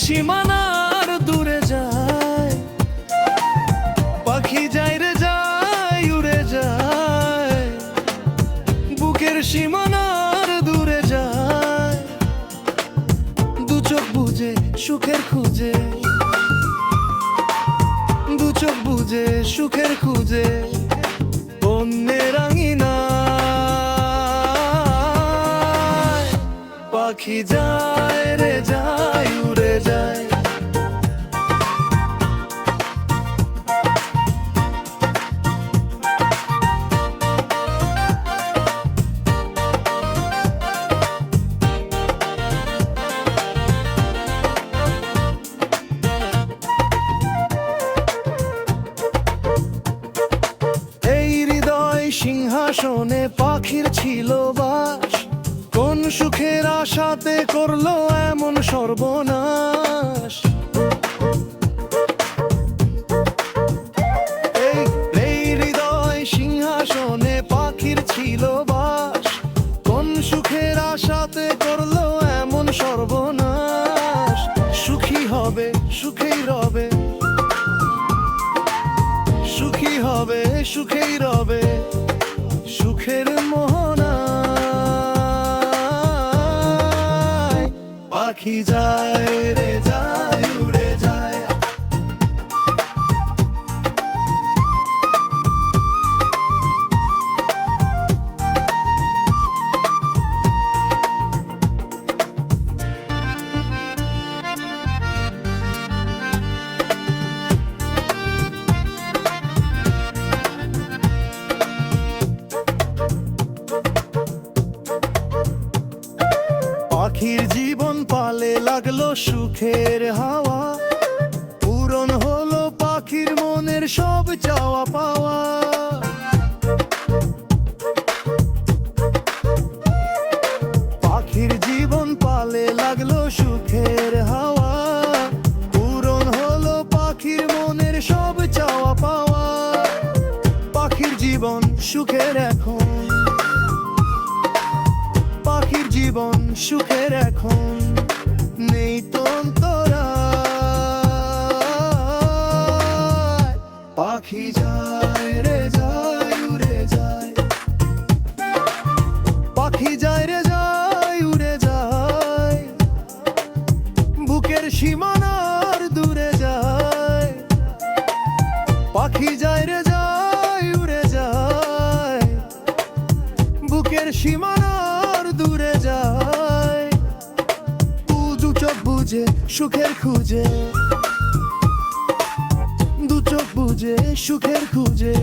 সীমানার দূরে যায়, পাখি যায় রে যায়, উড়ে যায়। বুকের সীমানার দূরে যায়, দু চোখ বুঝে সুখের খুঁজে, দু চোখ বুঝে সুখের খুঁজে। অন্যের আঙিনায় পাখি যায় রে যায়, উড়ে যায়। সিংহাসনে পাখির ছিল বাস, কোন সুখের আশাতে করলো এমন সর্বনাশ। এই হৃদয় সিংহাসনে পাখির ছিল বাস, কোন সুখের আশাতে করলো এমন সর্বনাশ। সুখী হবে সুখেই রবে, সুখী হবে সুখেই রবে। সুখের মোহনায় পাখি যায় রে যায়, উড়ে যায়। পাখির জীবন পালে লাগলো সুখের হাওয়া, পূরণ হলো পাখির মনের সব চাওয়া পাওয়া। পাখির জীবন পালে লাগলো সুখের হাওয়া, পূরণ হলো পাখির মনের সব চাওয়া পাওয়া। পাখির জীবন সুখের এখন, পাখির জীবন সুখের এখন। নেই তো অন্তরায়, পাখি যায় রে যায়, উড়ে যায়। পাখি যায় রে যায়, উড়ে যায়। বুকের সীমানার দূরে যায়, পাখি যায় রে যায়, উড়ে যায়। বুকের সীমানার দূরে যায়, দু চোখ বুঝে সুখের খুঁজে, দু চোখ বুঝে সুখের খুঁজে।